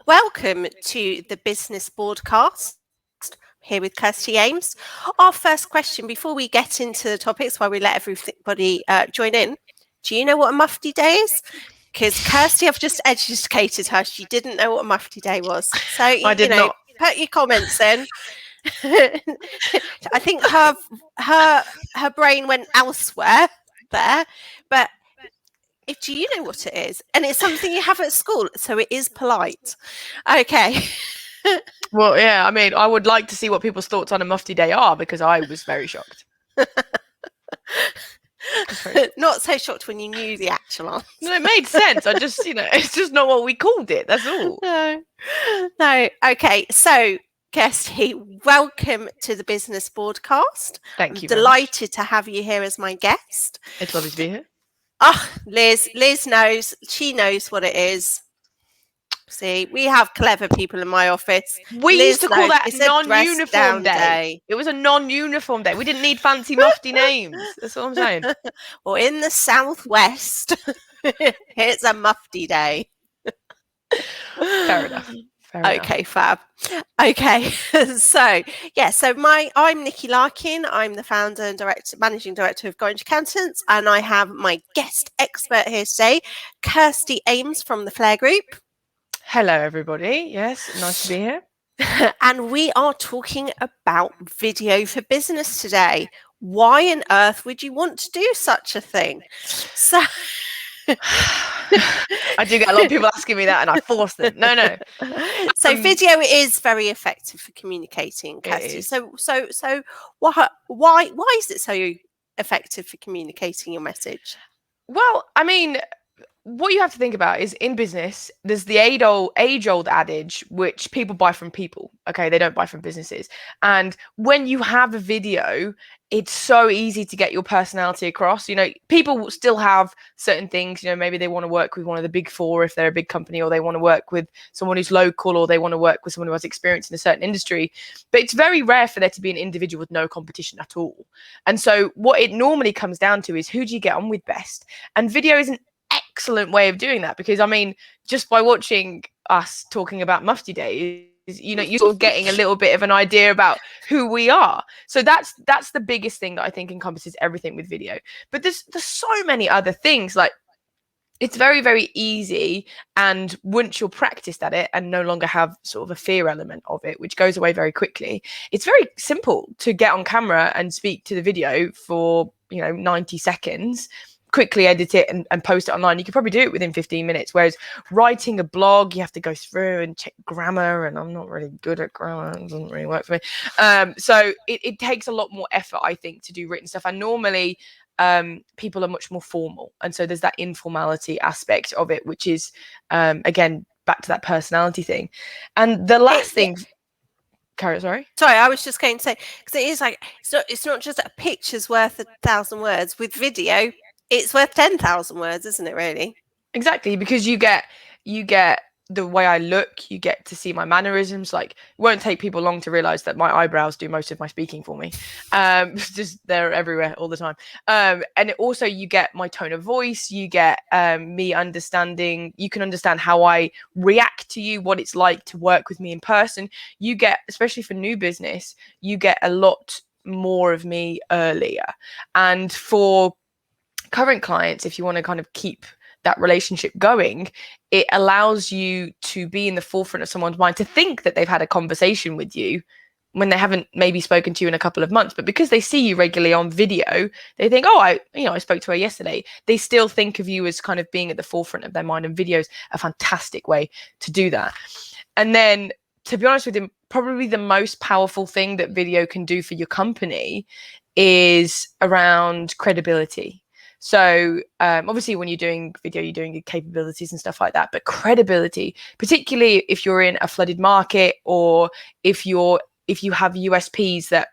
Welcome to the Business BoardCast. Here with Kirsty Ames. Our first question before we get into the topics, while we let everybody join in, do you know what a mufti day is? Because Kirsty, I've just educated her. She didn't know what a mufti day was. So, I did not. put your comments in. I think her brain went elsewhere there, but do you know what it is? And it's something you have at school, so it is polite. Okay. Well, yeah, I mean, I would like to see what people's thoughts on a mufti day are, because I was very shocked. Not so shocked when you knew the actual answer. No, it made sense. I just, it's just not what we called it. That's all. No. Okay. So, Kirsty, welcome to the Business BoardCast. Thank you. Delighted to have you here as my guest. It's lovely to be here. Oh, Liz knows. She knows what it is. See, we have clever people in my office. We used to call that non-uniform day. It was a non-uniform day. We didn't need fancy mufti names. That's what I'm saying. Or in the Southwest, it's a mufti day. Fair enough. Okay, fab. Okay, so I'm Nikki Larkin. I'm the founder and managing director of Gorringe Accountants, and I have my guest expert here today, Kirsty Ames from the Flair Group. Hello, everybody. Yes, nice to be here. And we are talking about video for business today. Why on earth would you want to do such a thing? So I do get a lot of people asking me that, and I force them. No. So video is very effective for communicating, Kirsty. So why is it so effective for communicating your message? Well, I mean, what you have to think about is, in business, there's the age-old adage, which people buy from people. Okay, they don't buy from businesses. And when you have a video, it's so easy to get your personality across. People will still have certain things. Maybe they want to work with one of the big four if they're a big company, or they want to work with someone who's local, or they want to work with someone who has experience in a certain industry. But it's very rare for there to be an individual with no competition at all. And so what it normally comes down to is, who do you get on with best? And video is an excellent way of doing that, because I mean, just by watching us talking about mufti days, you're sort of getting a little bit of an idea about who we are. So that's the biggest thing that I think encompasses everything with video. But there's so many other things. Like, it's very, very easy, and once you're practiced at it and no longer have sort of a fear element of it, which goes away very quickly, it's very simple to get on camera and speak to the video for 90 seconds, quickly edit it and post it online. You could probably do it within 15 minutes. Whereas writing a blog, you have to go through and check grammar, and I'm not really good at grammar. It doesn't really work for me. So it takes a lot more effort, I think, to do written stuff. And normally people are much more formal. And so there's that informality aspect of it, which is, again, back to that personality thing. And the last thing... Sorry, I was just going to say, because it is like, it's not just a picture's worth 1,000 words. With video, it's worth 10,000 words, isn't it, really? Exactly, because you get the way I look, you get to see my mannerisms. Like, it won't take people long to realize that my eyebrows do most of my speaking for me. Just they're everywhere all the time. And also you get my tone of voice, you get me understanding, you can understand how I react to you, what it's like to work with me in person. You get, especially for new business, you get a lot more of me earlier. And for current clients, if you want to kind of keep that relationship going, it allows you to be in the forefront of someone's mind, to think that they've had a conversation with you when they haven't maybe spoken to you in a couple of months. But because they see you regularly on video, they think, oh, I spoke to her yesterday. They still think of you as kind of being at the forefront of their mind, and video is a fantastic way to do that. And then, to be honest with you, probably the most powerful thing that video can do for your company is around credibility. So obviously when you're doing video, you're doing your capabilities and stuff like that, but credibility, particularly if you're in a flooded market, or if you have USPs that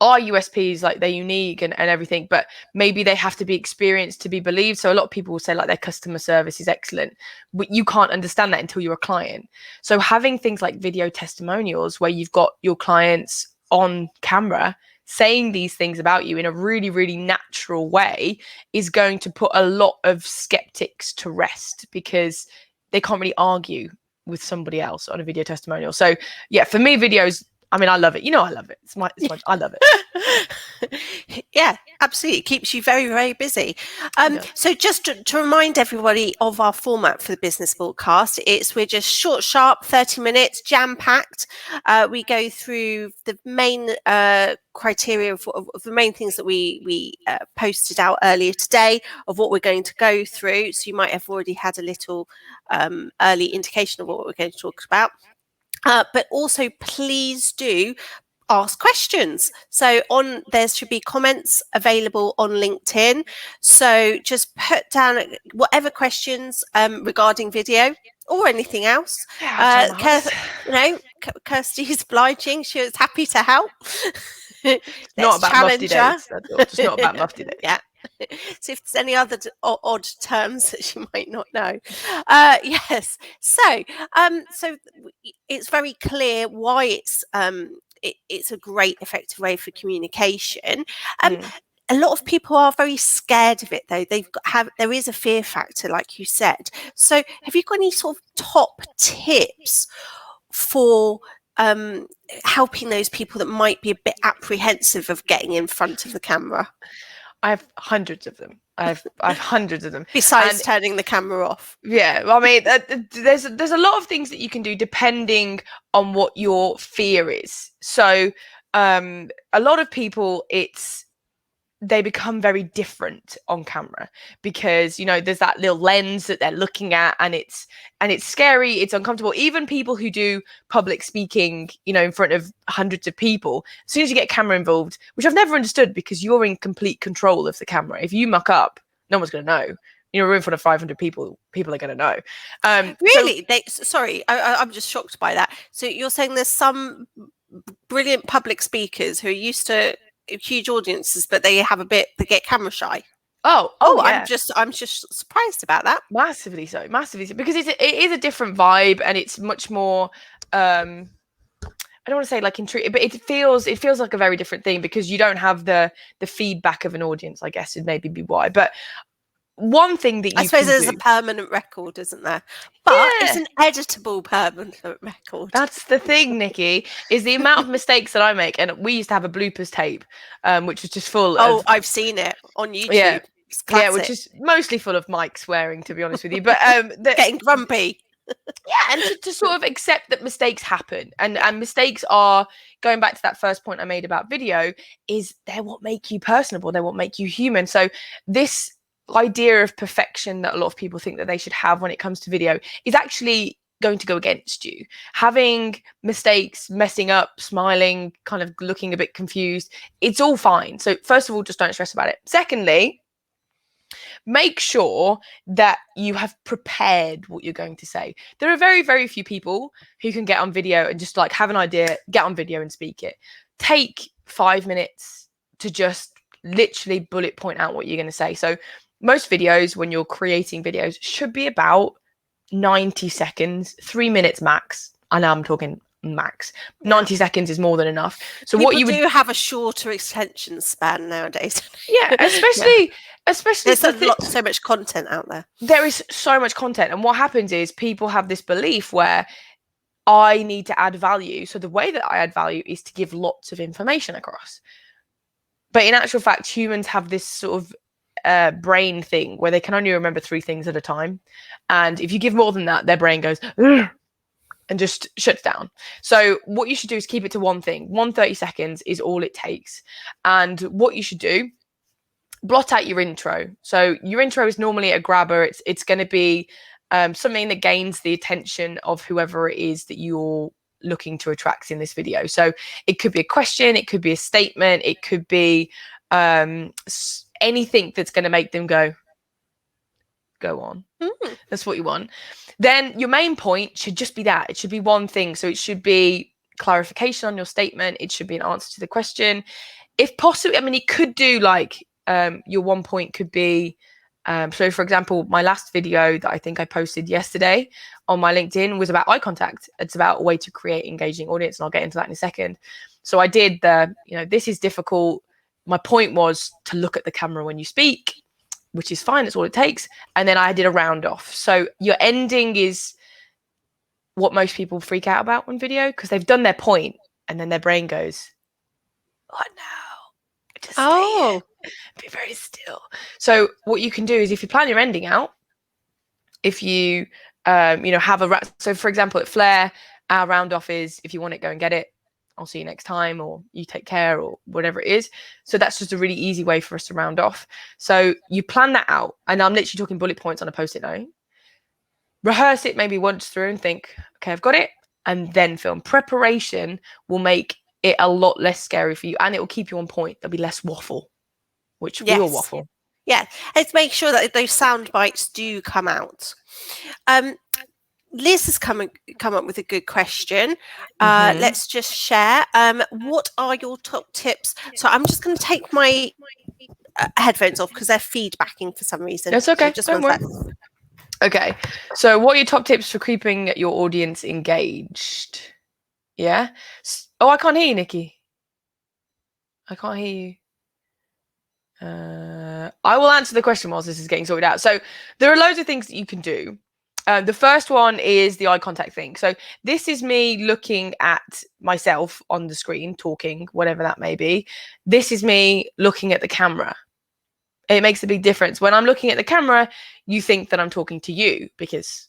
are USPs, like they're unique and everything, but maybe they have to be experienced to be believed. So a lot of people will say like their customer service is excellent, but you can't understand that until you're a client. So having things like video testimonials, where you've got your clients on camera saying these things about you in a really, really natural way, is going to put a lot of skeptics to rest, because they can't really argue with somebody else on a video testimonial. So yeah, for me, videos, I mean, I love it. I love it. I love it. Yeah, absolutely. It keeps you very, very busy. So just to remind everybody of our format for the business broadcast, we're just short, sharp, 30 minutes, jam-packed. We go through the main criteria of the main things that we posted out earlier today of what we're going to go through. So you might have already had a little early indication of what we're going to talk about. But also, please do ask questions. So there should be comments available on LinkedIn. So just put down whatever questions regarding video or anything else. Kirsty's obliging. She was happy to help. Not about mufti days. That's all. Just not about mufti days. Yeah. So if there's any other odd terms that you might not know. Yes. So it's very clear why it's a great effective way for communication. A lot of people are very scared of it, though. There is a fear factor, like you said. So have you got any sort of top tips for helping those people that might be a bit apprehensive of getting in front of the camera? I have hundreds of them. I've hundreds of them. Besides turning the camera off. Yeah, I mean, there's a lot of things that you can do depending on what your fear is. So, a lot of people, they become very different on camera because there's that little lens that they're looking at, and it's scary, it's uncomfortable. Even people who do public speaking in front of hundreds of people, as soon as you get camera involved, which I've never understood, because you're in complete control of the camera. If you muck up, no one's going to know. We're in front of 500 people are going to know. Really? Sorry, I'm just shocked by that. So you're saying there's some brilliant public speakers who are used to huge audiences, but they get camera shy. Yeah. I'm just surprised about that. Massively so, because it is a different vibe, and it's much more I don't want to say like intriguing, but it feels like a very different thing, because you don't have the feedback of an audience, I guess, would maybe be why. But one thing that I suppose there's a permanent record, isn't there? But it's an editable permanent record. That's the thing, Nikki, is the amount of mistakes that I make. And we used to have a bloopers tape, which was just full of... Oh, I've seen it on YouTube. Yeah, which is mostly full of Mike swearing, to be honest with you. But getting grumpy. Yeah, and to sort of accept that mistakes happen. And mistakes are, going back to that first point I made about video, is they're what make you personable. They're what make you human. So this idea of perfection that a lot of people think that they should have when it comes to video is actually going to go against you. Having mistakes, messing up, smiling, kind of looking a bit confused, it's all fine. So first of all, just don't stress about it. Secondly, make sure that you have prepared what you're going to say. There are very, very few people who can get on video and just like have an idea, get on video and speak it. Take 5 minutes to just literally bullet point out what you're going to say. So most videos, when you're creating videos, should be about 90 seconds, 3 minutes max. I know I'm talking max. 90 seconds is more than enough. So people what you do have a shorter attention span nowadays. Yeah, especially there's so much content out there. There is so much content, and what happens is people have this belief where I need to add value. So the way that I add value is to give lots of information across. But in actual fact, humans have this sort of brain thing where they can only remember 3 things at a time, and if you give more than that, their brain goes and just shuts down. So what you should do is keep it to one thing. 130 seconds is all it takes. And what you should do, blot out your intro. So your intro is normally a grabber. It's going to be something that gains the attention of whoever it is that you're looking to attract in this video. So it could be a question, it could be a statement, it could be anything that's going to make them go on. That's what you want. Then your main point should just be that. It should be one thing. So it should be clarification on your statement. It should be an answer to the question. If possible, I mean, it could do like your one point could be, so for example, my last video that I think I posted yesterday on my LinkedIn was about eye contact. It's about a way to create engaging audience, and I'll get into that in a second. So I did this is difficult. My point was to look at the camera when you speak, which is fine. That's all it takes. And then I did a round off. So your ending is what most people freak out about on video, because they've done their point and then their brain goes, what now? Just stay here. Be very still. So what you can do is, if you plan your ending out, if you have so for example at Flair, our round off is, if you want it, go and get it, I'll see you next time, or you take care, or whatever it is. So that's just a really easy way for us to round off. So you plan that out, and I'm literally talking bullet points on a post-it note. Rehearse it maybe once through and think, okay, I've got it, and then film. Preparation will make it a lot less scary for you, and it will keep you on point. There'll be less waffle, which we will waffle. Yeah, let's make sure that those sound bites do come out. Liz has come up with a good question. Let's just share. What are your top tips? So I'm just going to take my headphones off because they're feedbacking for some reason. That's okay. So Don't worry. Okay. So what are your top tips for keeping your audience engaged? Yeah. Oh, I can't hear you, Nikki. I can't hear you. I will answer the question whilst this is getting sorted out. So there are loads of things that you can do. The first one is the eye contact thing. So this is me looking at myself on the screen, talking, whatever that may be. This is me looking at the camera. It makes a big difference. When I'm looking at the camera, you think that I'm talking to you, because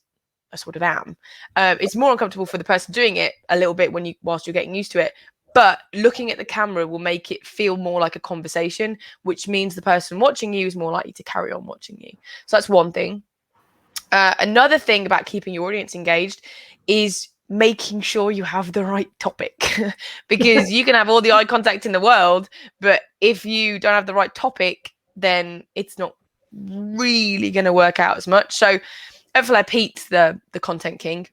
I sort of am. It's more uncomfortable for the person doing it a little bit whilst you're getting used to it. But looking at the camera will make it feel more like a conversation, which means the person watching you is more likely to carry on watching you. So that's one thing. Another thing about keeping your audience engaged is making sure you have the right topic, because you can have all the eye contact in the world, but if you don't have the right topic, then it's not really going to work out as much. So hopefully Pete's the content king.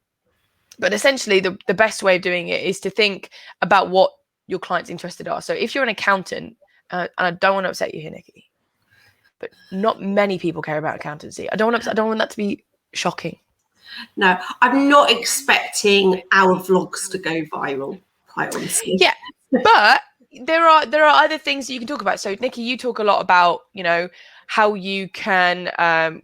But essentially, the best way of doing it is to think about what your clients' interested are. So if you're an accountant, and I don't want to upset you here, Nikki, but not many people care about accountancy. I don't want that to be shocking. No, I'm not expecting our vlogs to go viral, quite honestly. Yeah, but there are other things that you can talk about. So Nikki, you talk a lot about, how you can,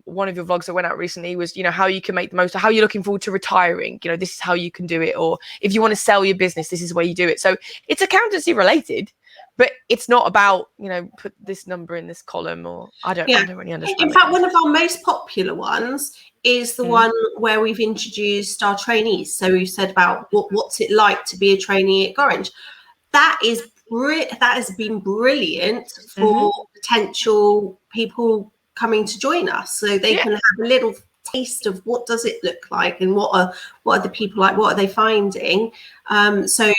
one of your vlogs that went out recently was, how you can make the most of how you're looking forward to retiring. This is how you can do it. Or if you want to sell your business, this is where you do it. So it's accountancy related, but it's not about, put this number in this column, or I don't really understand. In fact, one of our most popular ones is the one where we've introduced our trainees. So we've said about what's it like to be a trainee at Orange. That has been brilliant for potential people coming to join us, so they can have a little taste of what does it look like, and what are the people like, what are they finding. So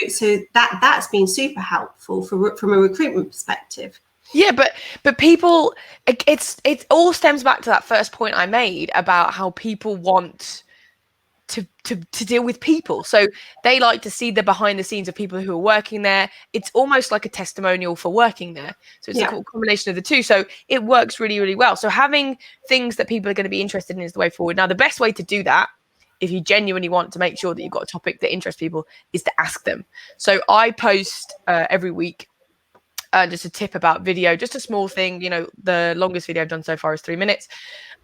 that's been super helpful from a recruitment perspective. Yeah, but people, it all stems back to that first point I made about how people want to deal with people. So they like to see the behind the scenes of people who are working there. It's almost like a testimonial for working there. So it's a combination of the two. So it works really, really well. So having things that people are going to be interested in is the way forward. Now, the best way to do that, if you genuinely want to make sure that you've got a topic that interests people, is to ask them. So I post every week just a tip about video, just a small thing. The longest video I've done so far is 3 minutes.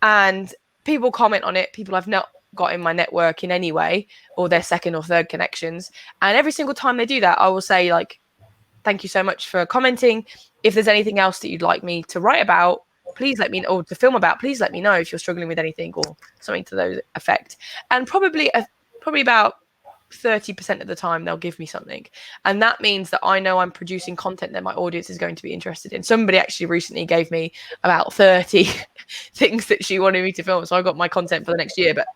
And people comment on it. People I've not got in my network in any way, or their second or third connections. And every single time they do that, I will say, like, thank you so much for commenting. If there's anything else that you'd like me to write about, please let me know, or to film about, please let me know if you're struggling with anything or something to those effect. And probably about 30% of the time they'll give me something. And that means that I know I'm producing content that my audience is going to be interested in. Somebody actually recently gave me about 30 things that she wanted me to film. So I got my content for the next year. But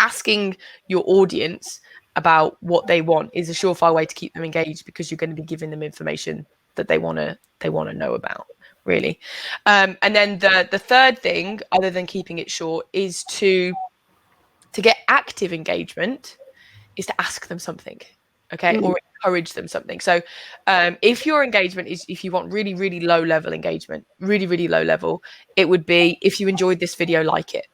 asking your audience about what they want is a surefire way to keep them engaged, because you're going to be giving them information that they want to know about, really. And then the third thing, other than keeping it short, is to get active engagement, is to ask them something, okay, or encourage them something. So if your engagement is, if you want really, really low level engagement, really, really low level, it would be, if you enjoyed this video, like it.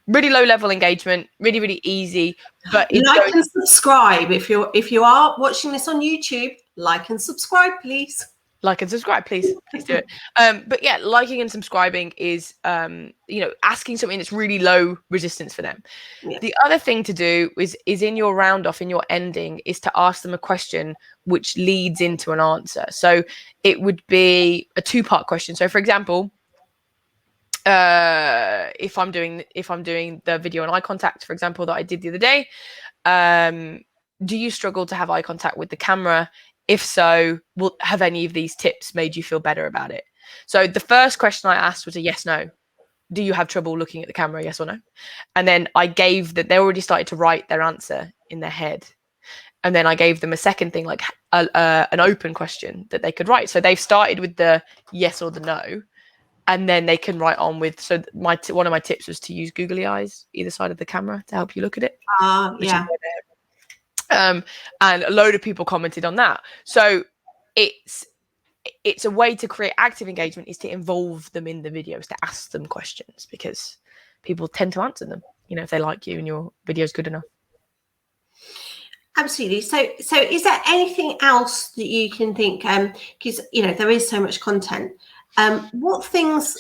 Really low level engagement, really, really easy. But like and subscribe. If you are watching this on YouTube, like and subscribe, please. Like and subscribe, please do it. But yeah, liking and subscribing is asking something that's really low resistance for them. Yeah. The other thing to do is in your round off, in your ending, is to ask them a question which leads into an answer. So it would be a 2-part question. So for example, if I'm doing the video and eye contact, for example, that I did the other day, do you struggle to have eye contact with the camera? If so, have any of these tips made you feel better about it? So the first question I asked was a yes, no. Do you have trouble looking at the camera? Yes or no? And then I gave that they already started to write their answer in their head. And then I gave them a second thing, like an open question that they could write. So they've started with the yes or the no, and then they can write on with. So one of my tips was to use googly eyes either side of the camera to help you look at it. Yeah. And a load of people commented on that. So it's a way to create active engagement, is to involve them in the videos, to ask them questions, because people tend to answer them, if they like you and your video is good enough. Absolutely. So is there anything else that you can think, because there is so much content, what things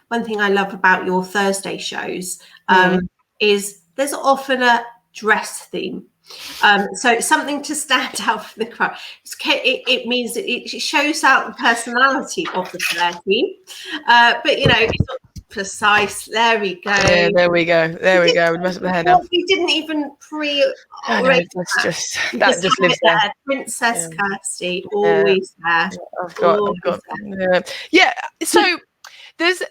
one thing I love about your Thursday shows is there's often a dress theme. So something to stand out for the crowd. It means that it shows out the personality of the player team. But it's not precise. There we go. Yeah, there we go. We must have had enough. We didn't even That just lives there. Princess Kirsty, always there. I've got. Yeah. So there's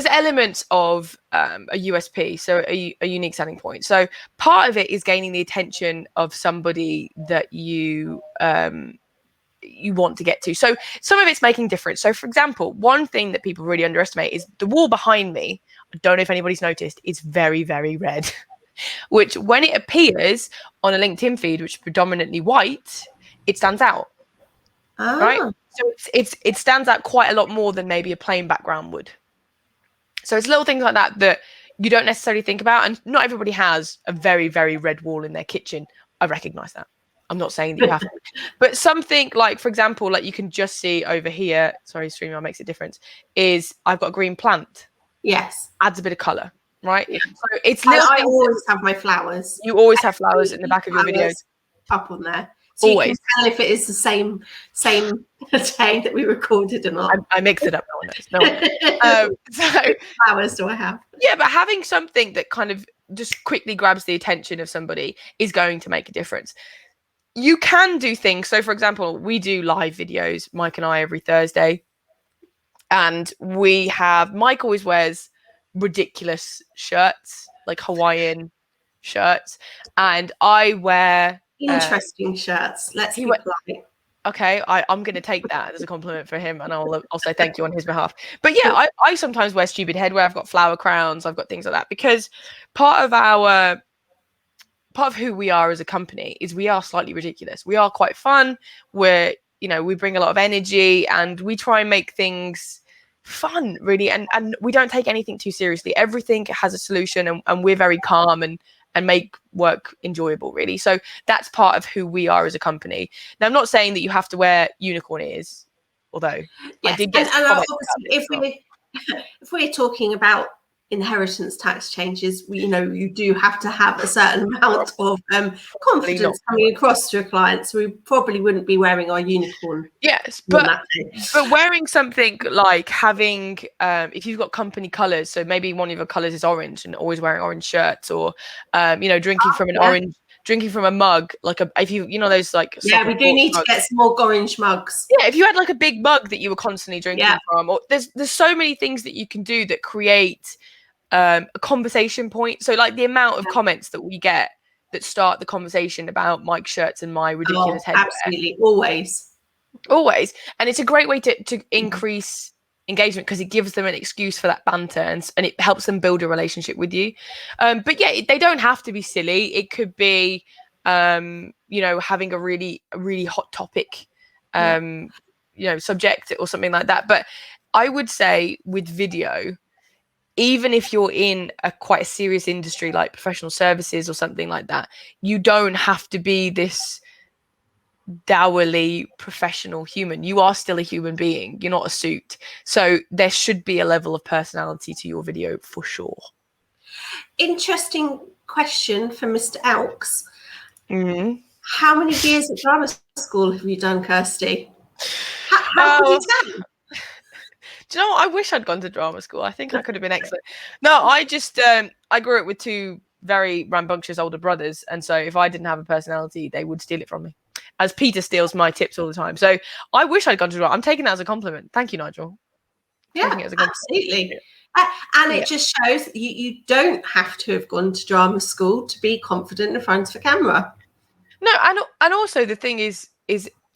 elements of a USP, so a unique selling point. So part of it is gaining the attention of somebody that you want to get to. So some of it's making difference. So for example, one thing that people really underestimate is the wall behind me. I don't know if anybody's noticed, it's very, very red, which when it appears on a LinkedIn feed, which is predominantly white, it stands out. Right? So it stands out quite a lot more than maybe a plain background would. So it's little things like that you don't necessarily think about. And not everybody has a very, very red wall in their kitchen. I recognize that. I'm not saying that you have to. But something like, for example, like you can just see over here, sorry, StreamYard makes a difference, is I've got a green plant. Yes. Adds a bit of colour, right? Yeah. So it's little I always have my flowers. You always have flowers in the back of your videos. Up on there. So always. You can tell if it is the same day that we recorded or not. I mix it up. No one knows. So flowers do I have? Yeah, but having something that kind of just quickly grabs the attention of somebody is going to make a difference. You can do things. So, for example, we do live videos, Mike and I, every Thursday. And Mike always wears ridiculous shirts, like Hawaiian shirts. And I wear... interesting shirts. Let's be polite. Okay, I'm going to take that as a compliment for him, and I'll say thank you on his behalf. But yeah, I sometimes wear stupid headwear. I've got flower crowns. I've got things like that, because part of who we are as a company is we are slightly ridiculous. We are quite fun. We bring a lot of energy, and we try and make things fun, really. And we don't take anything too seriously. Everything has a solution, and we're very calm and make work enjoyable, really. So that's part of who we are as a company. Now, I'm not saying that you have to wear unicorn ears, although I did get obviously if we're talking about inheritance tax changes, you do have to have a certain amount of confidence coming across to a client, so we probably wouldn't be wearing our unicorn. Yes, but wearing something like having if you've got company colors, so maybe one of your colors is orange and always wearing orange shirts, or drinking from a mug, like if those like we do need to get some more orange mugs. Yeah, if you had like a big mug that you were constantly drinking from, or there's so many things that you can do that create a conversation point. So like the amount of comments that we get that start the conversation about Mike's shirts and my ridiculous headwear. Absolutely, always. And it's a great way to increase engagement, because it gives them an excuse for that banter, and it helps them build a relationship with you. But yeah, they don't have to be silly. It could be having a really hot topic subject or something like that. But I would say with video, even if you're in quite a serious industry like professional services or something like that, you don't have to be this dourly professional human. You are still a human being. You're not a suit. So there should be a level of personality to your video for sure. Interesting question from Mr. Elks. Mm-hmm. How many years at drama school have you done, Kirsty? How can you tell? Do you know what? I wish I'd gone to drama school. I think I could have been excellent. No, I just I grew up with two very rambunctious older brothers, and so if I didn't have a personality, they would steal it from me. As Peter steals my tips all the time. So I wish I'd gone to drama. I'm taking that as a compliment. Thank you, Nigel. Yeah, absolutely. And it just shows you don't have to have gone to drama school to be confident in front of a camera. No, and also the thing is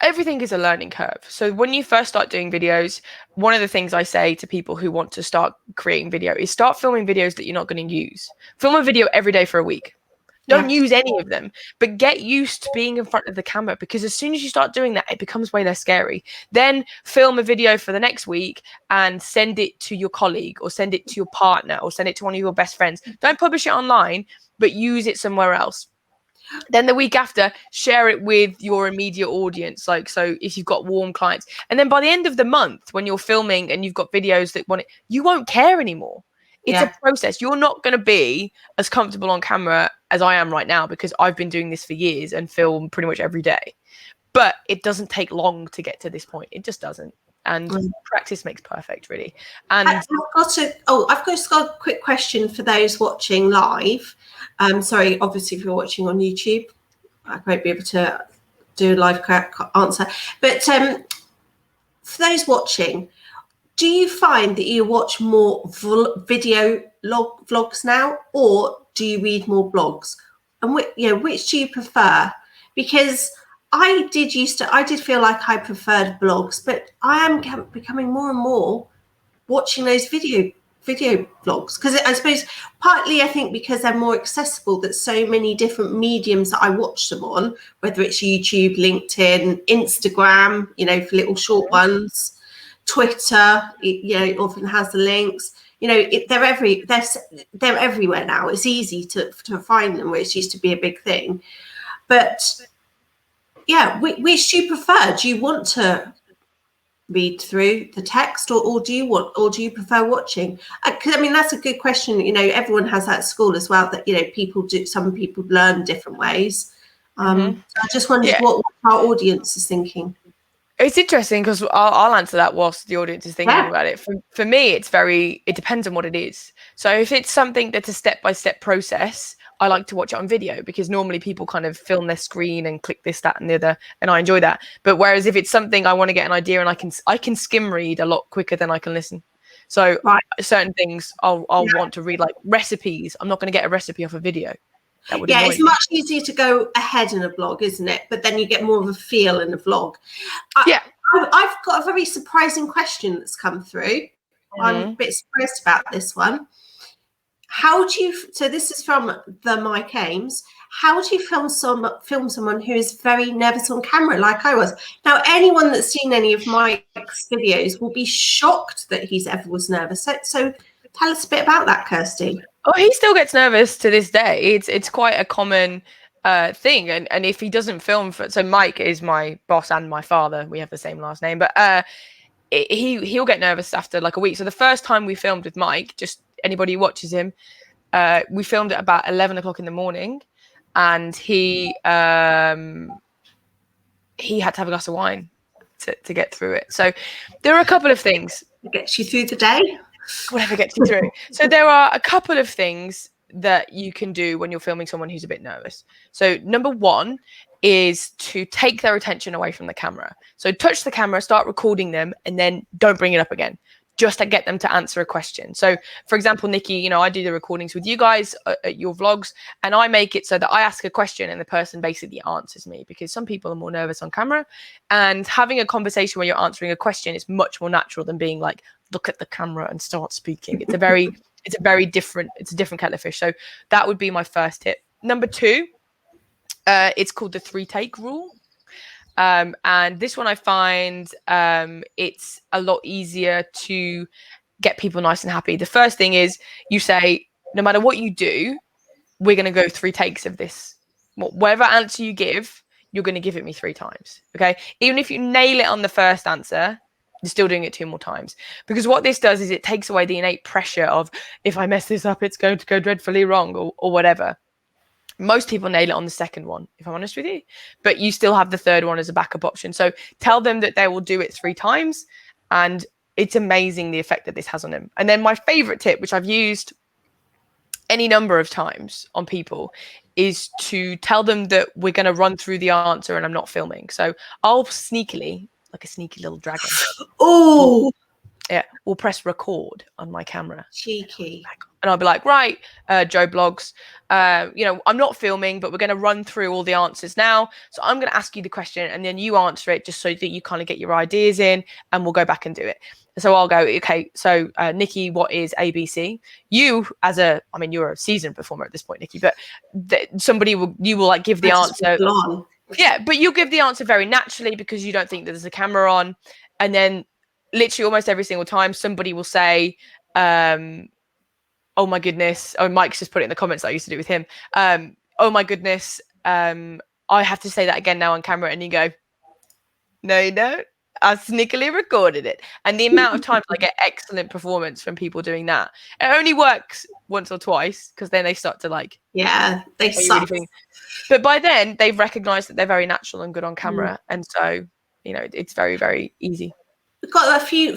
everything is a learning curve. So when you first start doing videos, one of the things I say to people who want to start creating video is start filming videos that you're not going to use. Film a video every day for a week. Don't use any of them, but get used to being in front of the camera, because as soon as you start doing that, it becomes way less scary. Then film a video for the next week and send it to your colleague or send it to your partner or send it to one of your best friends. Don't publish it online, but use it somewhere else. Then the week after, share it with your immediate audience. Like, so if you've got warm clients, and then by the end of the month, when you're filming and you've got videos that want it, you won't care anymore. It's a process. You're not going to be as comfortable on camera as I am right now, because I've been doing this for years and film pretty much every day. But it doesn't take long to get to this point. It just doesn't. And practice makes perfect, really. And I've just got a quick question for those watching live. Sorry, obviously, if you're watching on YouTube, I won't be able to do a live answer. But for those watching, do you find that you watch more video vlogs now, or do you read more blogs? And which do you prefer? Because I did feel like I preferred blogs, but I am becoming more and more watching those video vlogs, because I suppose partly I think because they're more accessible, that so many different mediums that I watch them on, whether it's YouTube, LinkedIn, Instagram, for little short ones, Twitter, it often has the links. They're everywhere now. It's easy to find them, where it used to be a big thing. But which do you prefer? Do you want to read through the text, or do you prefer watching? Because that's a good question. Everyone has that at school as well, that some people learn different ways. So I just wondered what our audience is thinking. It's interesting, because I'll answer that whilst the audience is thinking about it. For me, it depends on what it is. So if it's something that's a step-by-step process, I like to watch it on video, because normally people kind of film their screen and click this, that, and the other, and I enjoy that. But whereas if it's something I want to get an idea, and I can skim read a lot quicker than I can listen. So certain things I'll want to read, like recipes. I'm not going to get a recipe off a video. It's much easier to go ahead in a blog, isn't it? But then you get more of a feel in a vlog. I've got a very surprising question that's come through. I'm a bit surprised about this one. So this is from the Mike Ames. How do you film someone who is very nervous on camera, like I was? Now, anyone that's seen any of Mike's videos will be shocked that he's ever was nervous. So tell us a bit about that, Kirsty. Oh, he still gets nervous to this day. It's quite a common thing. And if he doesn't film, so Mike is my boss and my father. We have the same last name, but he'll get nervous after like a week. So the first time we filmed with Mike, just anybody who watches him, we filmed at about 11 o'clock in the morning, and he had to have a glass of wine to get through it. So there are a couple of things. It gets you through the day. Whatever gets you through. So there are a couple of things that you can do when you're filming someone who's a bit nervous. So number one is to take their attention away from the camera. So touch the camera, start recording them, and then don't bring it up again, just to get them to answer a question. So for example, Nikki, I do the recordings with you guys at your vlogs, and I make it so that I ask a question and the person basically answers me, because some people are more nervous on camera, and having a conversation where you're answering a question is much more natural than being like, look at the camera and start speaking. It's a different kettle of fish. So that would be my first tip. Number two, it's called the 3-take rule. And this one I find it's a lot easier to get people nice and happy. The first thing is you say, no matter what you do, we're going to go 3 takes of this. Whatever answer you give, you're going to give it me 3 times. Okay. Even if you nail it on the first answer, you're still doing it 2 more times. Because what this does is it takes away the innate pressure of, if I mess this up, it's going to go dreadfully wrong, or whatever. Most people nail it on the second one, if I'm honest with you, but you still have the third one as a backup option. So tell them that they will do it 3 times, and it's amazing the effect that this has on them. And then my favorite tip, which I've used any number of times on people, is to tell them that we're going to run through the answer and I'm not filming. So I'll sneakily, like a sneaky little dragon. Oh, We'll press record on my camera. cheeky. And I'll be like, right, Joe Blogs, I'm not filming, but we're going to run through all the answers now. So I'm going to ask you the question and then you answer it, just so that you kind of get your ideas in, and we'll go back and do it. So I'll go, okay, so Nikki, what is ABC? You, you're a seasoned performer at this point, Nikki, but you will like give the answer. Yeah, but you'll give the answer very naturally because you don't think that there's a camera on. And then literally almost every single time somebody will say, oh my goodness. Oh, Mike's just put it in the comments that I used to do with him. Oh my goodness. I have to say that again now on camera. And you go, no, you don't. I sneakily recorded it. And the amount of times I get excellent performance from people doing that. It only works once or twice because then they start to like, yeah, they suck. Really, but by then they've recognized that they're very natural and good on camera. And so, it's very, very easy. We've got a few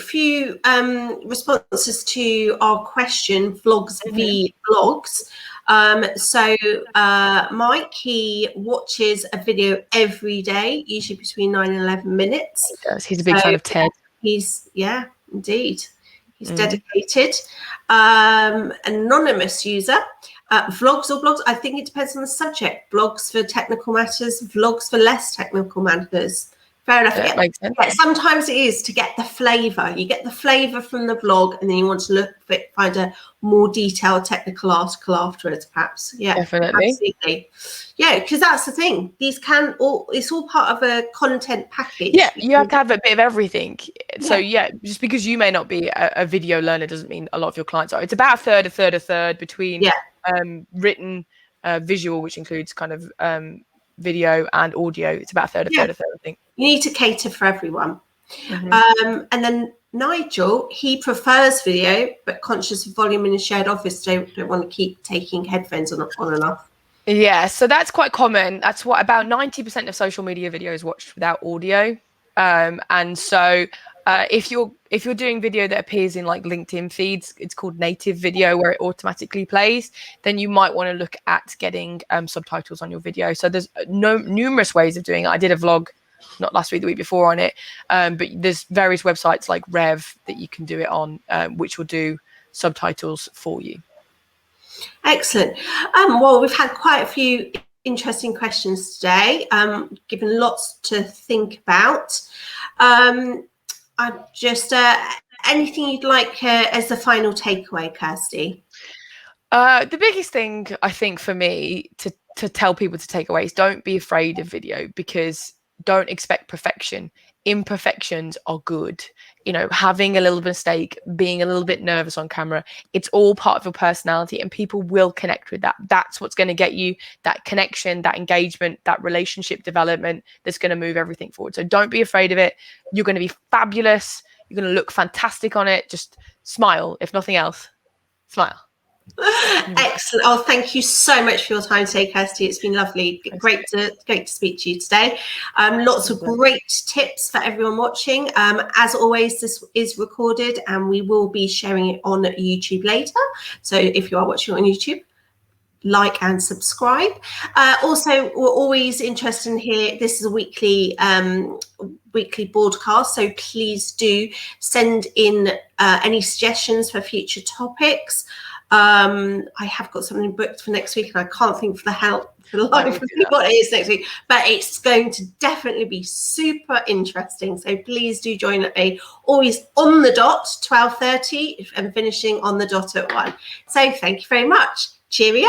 responses to our question, vlogs v blogs. So Mike, he watches a video every day, usually between 9 and 11 minutes. He does. He's a big fan of Ted. Indeed. He's dedicated. Anonymous user. Vlogs or blogs? I think it depends on the subject. Blogs for technical matters, vlogs for less technical matters. Fair enough. That makes sense. Yeah, sometimes it is to get the flavour. You get the flavour from the vlog, and then you want to find a more detailed technical article afterwards, perhaps. Yeah, definitely. Absolutely. Yeah, because that's the thing. It's all part of a content package. Yeah, you have to have a bit of everything. So just because you may not be a video learner doesn't mean a lot of your clients are. It's about a third between written, visual, which includes kind of video and audio. It's about a third, I think. You need to cater for everyone. And then Nigel, he prefers video, but conscious of volume in a shared office, don't want to keep taking headphones on and off. Yeah, so that's quite common. That's what about 90% of social media videos watched without audio. And so if you're doing video that appears in like LinkedIn feeds, it's called native video, where it automatically plays, then you might want to look at getting subtitles on your video. So there's numerous ways of doing it. I did a vlog not last week, the week before on it, but there's various websites like Rev that you can do it on, which will do subtitles for you. Excellent. Well, we've had quite a few interesting questions today, given lots to think about. I'm just anything you'd like as the final takeaway, Kirsty? The biggest thing I think for me to tell people to take away is don't be afraid of video, because don't expect perfection. Imperfections are good. Having a little mistake, being a little bit nervous on camera, it's all part of your personality, and people will connect with that. That's what's going to get you that connection, that engagement, that relationship development that's going to move everything forward. So don't be afraid of it. You're going to be fabulous. You're going to look fantastic on it. Just smile, if nothing else. Smile. Excellent. Oh, thank you so much for your time today, Kirsty. It's been lovely. Great to speak to you today. Lots of great tips for everyone watching. As always, this is recorded and we will be sharing it on YouTube later. So if you are watching on YouTube, like and subscribe. Also, we're always interested in here. This is a weekly BoardCast, so please do send in any suggestions for future topics. I have got something booked for next week and I can't think for the life of me what it is next week, but it's going to definitely be super interesting, so please do join me, always on the dot 12:30 and finishing on the dot at 1. So thank you very much. Cheerio.